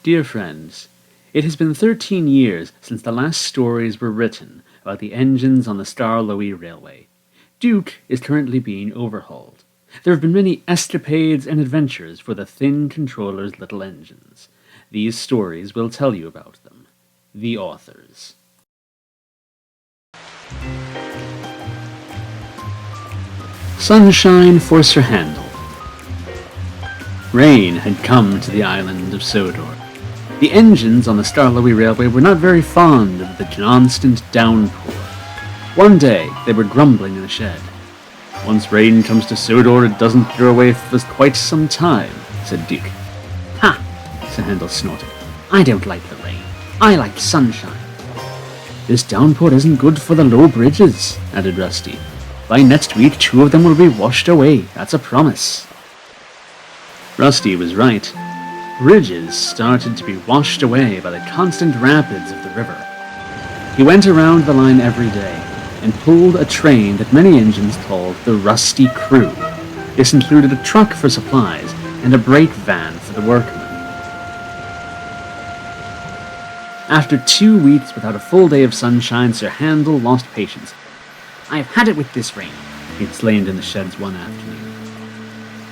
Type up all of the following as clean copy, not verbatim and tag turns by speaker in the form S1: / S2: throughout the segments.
S1: Dear friends, it has been 13 years since the last stories were written about the engines on the Skarloey Railway. Duke is currently being overhauled. There have been many escapades and adventures for the thin controller's little engines. These stories will tell you about them. The authors. Sunshine for Sir Handel. Rain had come to the island of Sodor. The engines on the Skarloey Railway were not very fond of the constant downpour. One day, they were grumbling in a shed. "Once rain comes to Sodor, it doesn't clear away for quite some time," said Duke.
S2: "Ha!" Sir Handel snorted. "I don't like the rain. I like sunshine."
S1: "This downpour isn't good for the low bridges," added Rusty. "By next week, 2 of them will be washed away. That's a promise." Rusty was right. Bridges started to be washed away by the constant rapids of the river. He went around the line every day and pulled a train that many engines called the Rusty Crew. This included a truck for supplies and a brake van for the workmen. After 2 weeks without a full day of sunshine, Sir Handel lost patience.
S2: "I've had it with this rain,"
S1: he exclaimed in the sheds one afternoon.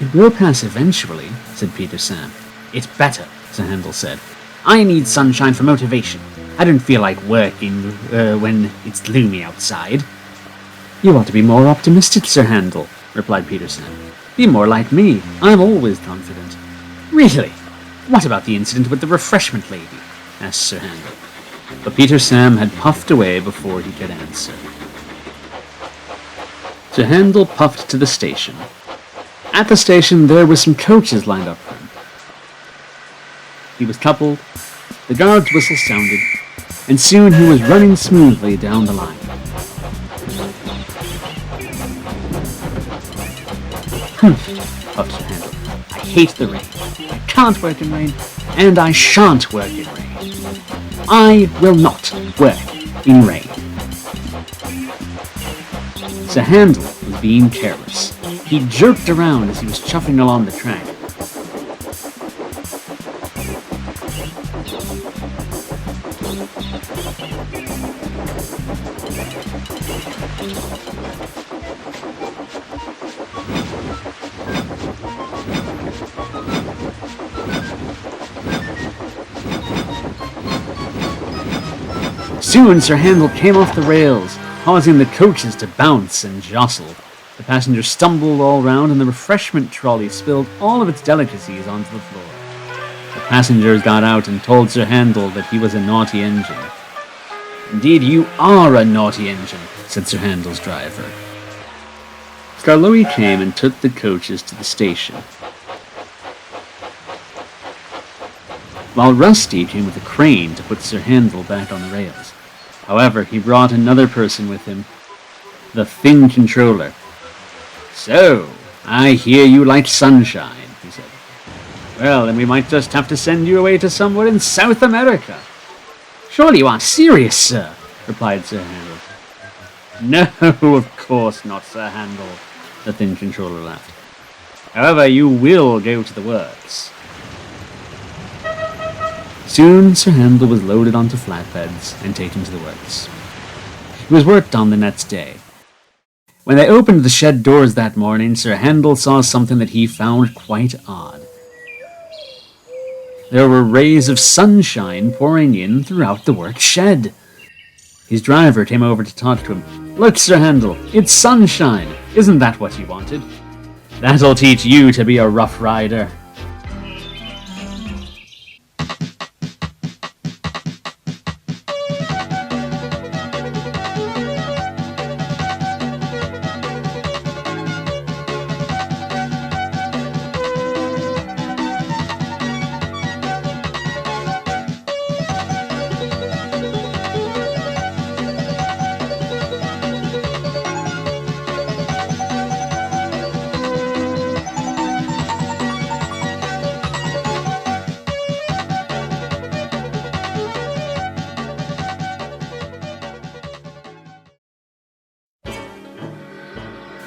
S1: "It will pass eventually," said Peter Sam.
S2: "It's better," Sir Handel said. "I need sunshine for motivation. I don't feel like working when it's gloomy outside."
S1: "You ought to be more optimistic, Sir Handel," replied Peter Sam. "Be more like me. I'm always confident."
S2: "Really? What about the incident with the refreshment lady?" asked Sir Handel.
S1: But Peter Sam had puffed away before he could answer. Sir Handel puffed to the station. At the station there were some coaches lined up for him. He was coupled, the guard's whistle sounded, and soon he was running smoothly down the line.
S2: "Humph," puffed Sir Handel. "I hate the rain. I can't work in rain, and I shan't work in rain. I will not work in rain."
S1: Sir Handel was being careless. He jerked around as he was chuffing along the track. Soon Sir Handel came off the rails, causing the coaches to bounce and jostle. The passengers stumbled all round, and the refreshment trolley spilled all of its delicacies onto the floor. The passengers got out and told Sir Handel that he was a naughty engine. "Indeed, you are a naughty engine," said Sir Handel's driver. Skarloey came and took the coaches to the station, while Rusty came with a crane to put Sir Handel back on the rails. However, he brought another person with him, the thin controller. "So, I hear you like sunshine," he said. "Well, then we might just have to send you away to somewhere in South America."
S2: "Surely you aren't serious, sir,"
S1: replied Sir Handel. "No, of course not, Sir Handel," the thin controller laughed. "However, you will go to the works." Soon Sir Handel was loaded onto flatbeds and taken to the works. It was worked on the next day. When they opened the shed doors that morning, Sir Handel saw something that he found quite odd. There were rays of sunshine pouring in throughout the work shed. His driver came over to talk to him. "Look, Sir Handel, it's sunshine. Isn't that what you wanted? That'll teach you to be a rough rider."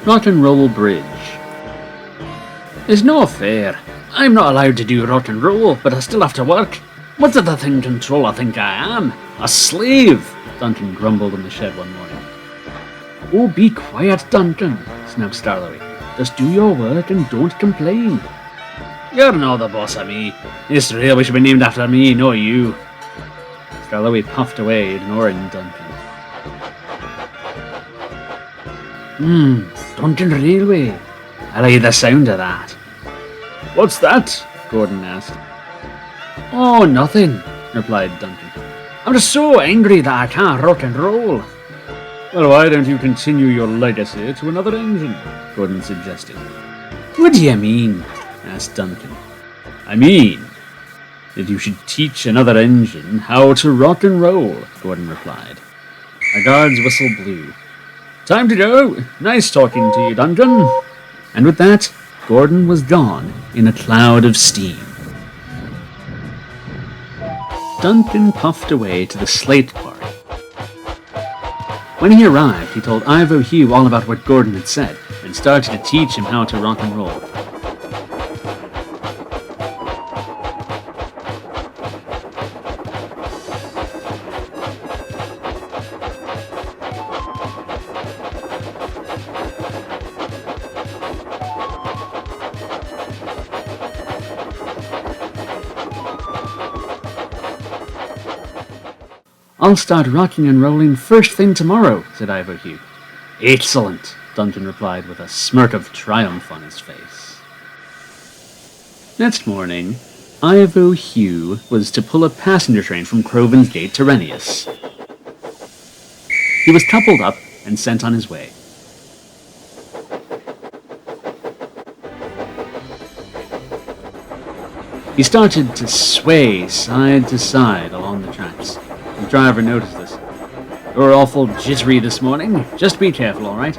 S1: Rock and Roll Bridge. "It's no fair. I'm not allowed to do rock and roll, but I still have to work,"
S2: What did the thing controller think I am? A slave! Duncan grumbled in the shed one morning.
S1: Oh, be quiet, Duncan, snapped Skarloey. Just do your work and don't complain.
S2: You're no the boss of me. This railway should be named after me, no you.
S1: Skarloey puffed away, ignoring Duncan.
S2: Duncan Railway. I like the sound of that.
S1: What's that? Gordon asked.
S2: Oh, nothing, replied Duncan. I'm just so angry that I can't rock and roll.
S1: Well, why don't you continue your legacy to another engine? Gordon suggested.
S2: What do you mean? Asked Duncan.
S1: I mean that you should teach another engine how to rock and roll, Gordon replied. A guard's whistle blew. Time to go. Nice talking to you, Duncan.
S2: And with that, Gordon was gone in a cloud of steam. Duncan puffed away to the slate quarry. When he arrived, he told Ivo Hugh all about what Gordon had said and started to teach him how to rock and roll. I'll start rocking and rolling first thing tomorrow, said Ivo Hugh.
S1: Excellent, Duncan replied with a smirk of triumph on his face.
S2: Next morning, Ivo Hugh was to pull a passenger train from Croven's Gate to Rennius. He was coupled up and sent on his way. He started to sway side to side along the tracks. The driver noticed this. You're awful jittery this morning. Just be careful, all right?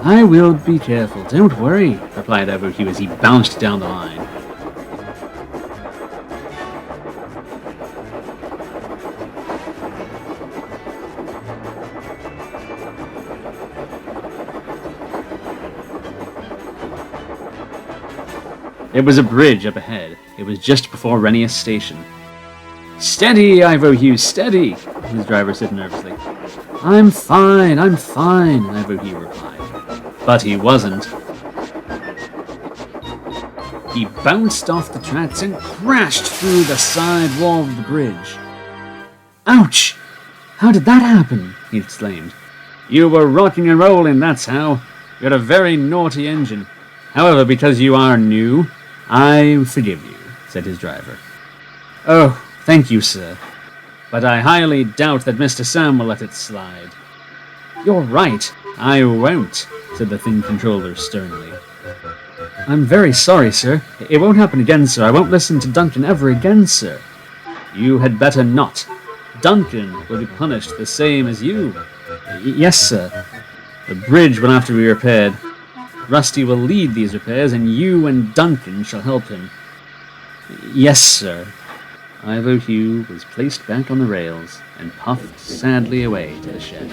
S1: I will be careful, don't worry,
S2: replied Ivo Hugh as he bounced down the line. There was a bridge up ahead. It was just before Rennius Station. Steady, Ivo Hugh, steady, his driver said nervously.
S1: I'm fine, Ivo Hugh replied.
S2: But he wasn't. He bounced off the tracks and crashed through the side wall of the bridge.
S1: Ouch! How did that happen? He exclaimed.
S2: You were rocking and rolling, that's how. You're a very naughty engine. However, because you are new, I forgive you, said his driver.
S1: Oh, thank you, sir.
S2: But I highly doubt that Mr. Sam will let it slide.
S1: You're right.
S2: I won't, said the thing controller sternly.
S1: I'm very sorry, sir. It won't happen again, sir. I won't listen to Duncan ever again, sir.
S2: You had better not. Duncan will be punished the same as you.
S1: Yes, sir.
S2: The bridge will have to be repaired. Rusty will lead these repairs, and you and Duncan shall help him.
S1: Yes, sir.
S2: Ivo Hugh was placed back on the rails and puffed sadly away to the shed.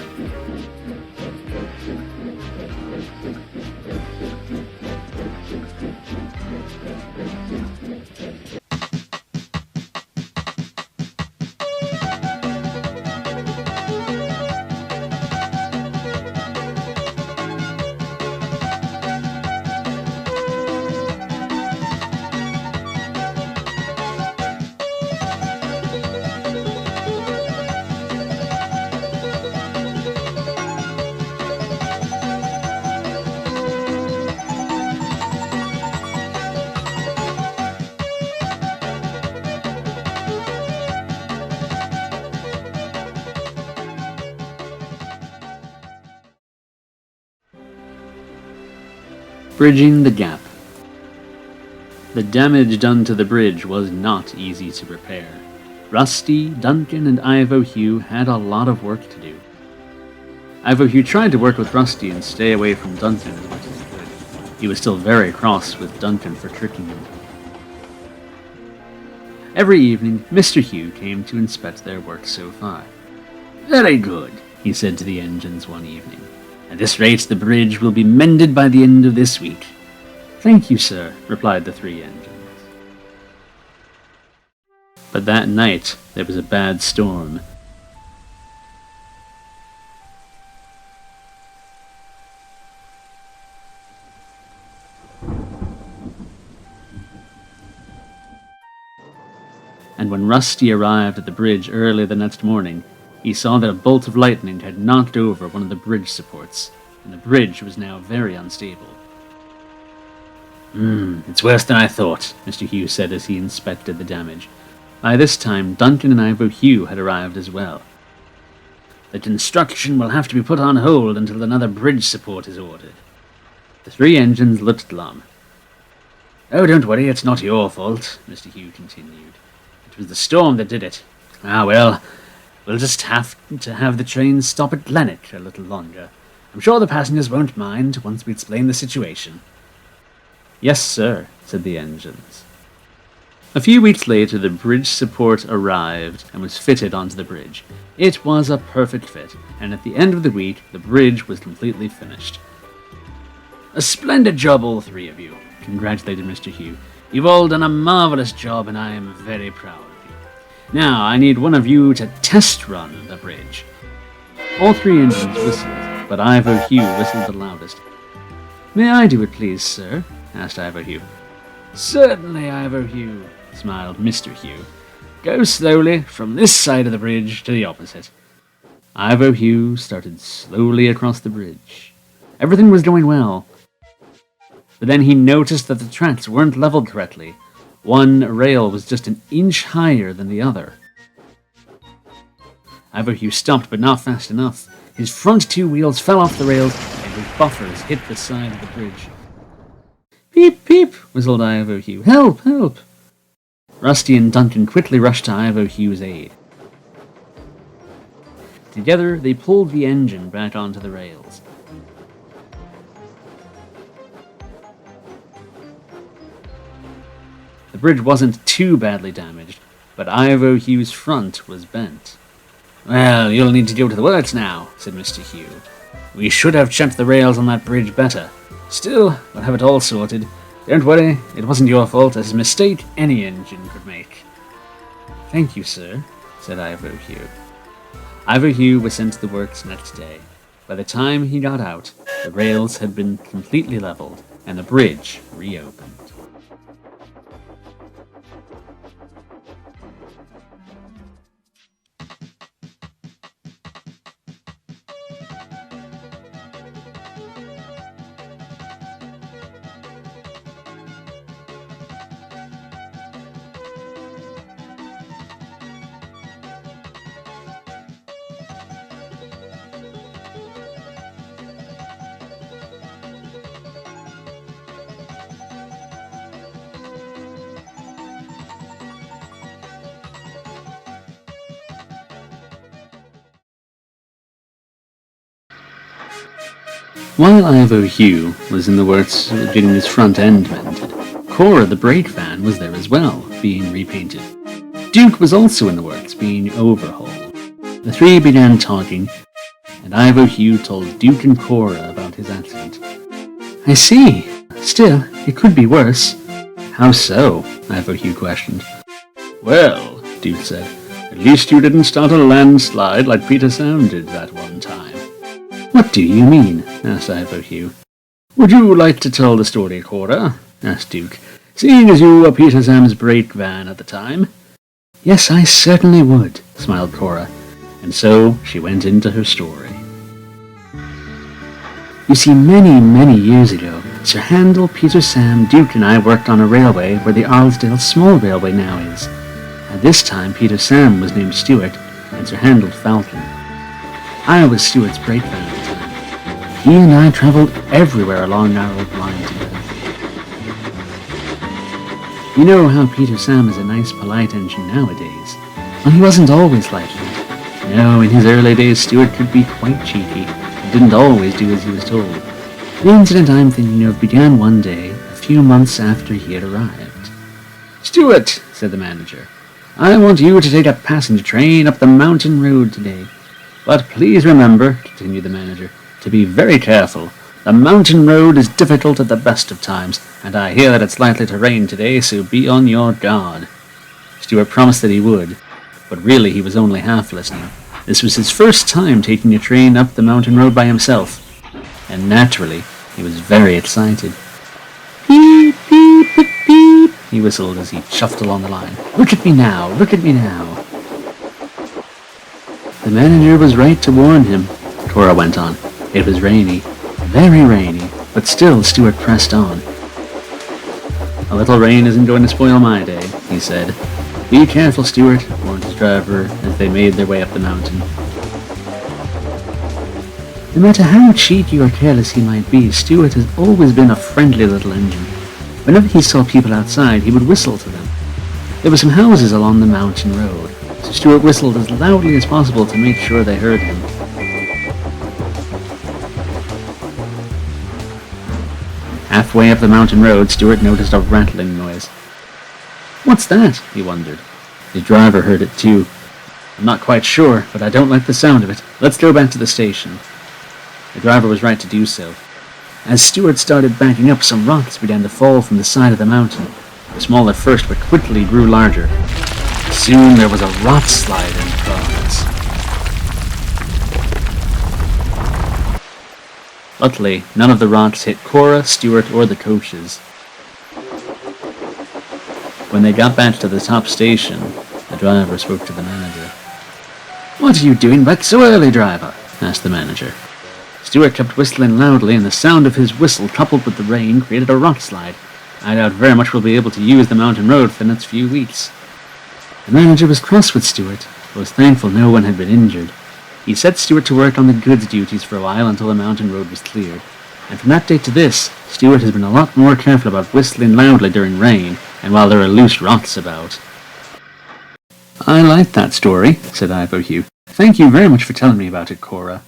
S2: Bridging the gap. The damage done to the bridge was not easy to repair. Rusty, Duncan, and Ivo Hugh had a lot of work to do. Ivo Hugh tried to work with Rusty and stay away from Duncan as much as he could. He was still very cross with Duncan for tricking him. Every evening, Mr. Hugh came to inspect their work so far.
S1: Very good,
S2: he said to the engines one evening. At this rate, the bridge will be mended by the end of this week.
S1: Thank you, sir,
S2: replied the three engines. But that night, there was a bad storm. And when Rusty arrived at the bridge early the next morning, he saw that a bolt of lightning had knocked over one of the bridge supports, and the bridge was now very unstable. It's worse than I thought, Mr. Hugh said as he inspected the damage. By this time, Duncan and Ivo Hugh had arrived as well. The construction will have to be put on hold until another bridge support is ordered. The three engines looked glum. Oh, don't worry, it's not your fault, Mr. Hugh continued. It was the storm that did it. Ah, well, we'll just have to have the train stop at Lennox a little longer. I'm sure the passengers won't mind once we explain the situation. Yes, sir, said the engines. A few weeks later, the bridge support arrived and was fitted onto the bridge. It was a perfect fit, and at the end of the week, the bridge was completely finished. A splendid job, all three of you, congratulated Mr. Hugh. You've all done a marvelous job, and I am very proud of you. Now, I need one of you to test run the bridge. All three engines whistled, but Ivo Hugh whistled the loudest. May I do it, please, sir? Asked Ivo Hugh. Certainly, Ivo Hugh, smiled Mr. Hugh. Go slowly from this side of the bridge to the opposite. Ivo Hugh started slowly across the bridge. Everything was going well. But then he noticed that the tracks weren't leveled correctly. One rail was just an inch higher than the other. Ivo Hugh stopped, but not fast enough. His front two wheels fell off the rails, and his buffers hit the side of the bridge. Peep, peep, whistled Ivo Hugh. Help, help! Rusty and Duncan quickly rushed to Ivo Hugh's aid. Together, they pulled the engine back onto the rails. The bridge wasn't too badly damaged, but Ivo Hugh's front was bent. Well, you'll need to go to the works now, said Mr. Hugh. We should have checked the rails on that bridge better. Still, we'll have it all sorted. Don't worry, it wasn't your fault. It's a mistake any engine could make. Thank you, sir, said Ivo Hugh. Ivo Hugh was sent to the works next day. By the time he got out, the rails had been completely leveled, and the bridge reopened. While Ivo Hugh was in the works getting his front end mended, Cora the brake van was there as well, being repainted. Duke was also in the works, being overhauled. The three began talking, and Ivo Hugh told Duke and Cora about his accident. I see. Still, it could be worse. How so? Ivo Hugh questioned. Well, Duke said, at least you didn't start a landslide like Peter Sam did that one time. What do you mean? Asked Ivo Hugh. Would you like to tell the story, Cora? Asked Duke, seeing as you were Peter Sam's brake van at the time. Yes, I certainly would, smiled Cora, and so she went into her story. You see, many years ago, Sir Handel, Peter Sam, Duke, and I worked on a railway where the Arlesdale Small Railway now is. At this time, Peter Sam was named Stuart, and Sir Handel Falcon. I was Stuart's brake van at the time. He and I travelled everywhere along our old line together. You know how Peter Sam is a nice, polite engine nowadays. Well, he wasn't always like that. No, in his early days, Stuart could be quite cheeky, and didn't always do as he was told. The incident I'm thinking of began one day, a few months after he had arrived. Stuart, said the manager, I want you to take a passenger train up the mountain road today. But please remember, continued the manager, to be very careful. The mountain road is difficult at the best of times, and I hear that it's likely to rain today, so be on your guard.
S1: Stuart promised that he would, but really he was only half listening. This was his first time taking a train up the mountain road by himself, and naturally, he was very excited. Beep, beep, beep, beep, he whistled as he chuffed along the line. Look at me now, look at me now. The manager was right to warn him, Cora went on. It was rainy, very rainy, but still Stuart pressed on. A little rain isn't going to spoil my day, he said. Be careful, Stuart, warned his driver as they made their way up the mountain. No matter how cheeky or careless he might be, Stuart has always been a friendly little engine. Whenever he saw people outside, he would whistle to them. There were some houses along the mountain road, so Stuart whistled as loudly as possible to make sure they heard him. Halfway up the mountain road, Stuart noticed a rattling noise. What's that? He wondered. His driver heard it too. I'm not quite sure, but I don't like the sound of it. Let's go back to the station. The driver was right to do so. As Stuart started backing up, some rocks began to fall from the side of the mountain. They were small at first, but quickly grew larger. Soon there was a rock slide in progress. Luckily, none of the rocks hit Cora, Stuart, or the coaches. When they got back to the top station, the driver spoke to the manager. What are you doing back so early, driver? Asked the manager. Stuart kept whistling loudly, and the sound of his whistle coupled with the rain created a rock slide. I doubt very much we'll be able to use the mountain road for the next few weeks. The manager was cross with Stuart, but was thankful no one had been injured. He set Stuart to work on the goods duties for a while until the mountain road was cleared. And from that day to this, Stuart has been a lot more careful about whistling loudly during rain, and while there are loose rocks about. I like that story, said Ivo Hugh. Thank you very much for telling me about it, Cora.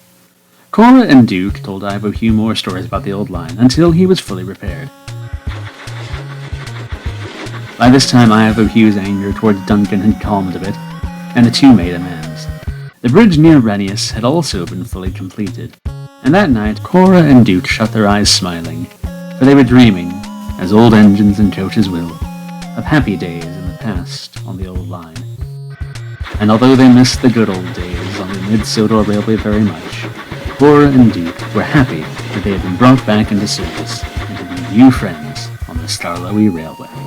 S1: Cora and Duke told Ivo Hugh more stories about the old line, until he was fully repaired. By this time, Ivo Hugh's anger towards Duncan had calmed a bit, and the two made amends. The bridge near Renius had also been fully completed, and that night Cora and Duke shut their eyes smiling, for they were dreaming, as old engines and coaches will, of happy days in the past on the old line. And although they missed the good old days on the Mid-Sodor Railway very much, Cora and Duke were happy that they had been brought back into service and to be new friends on the Skarloey Railway.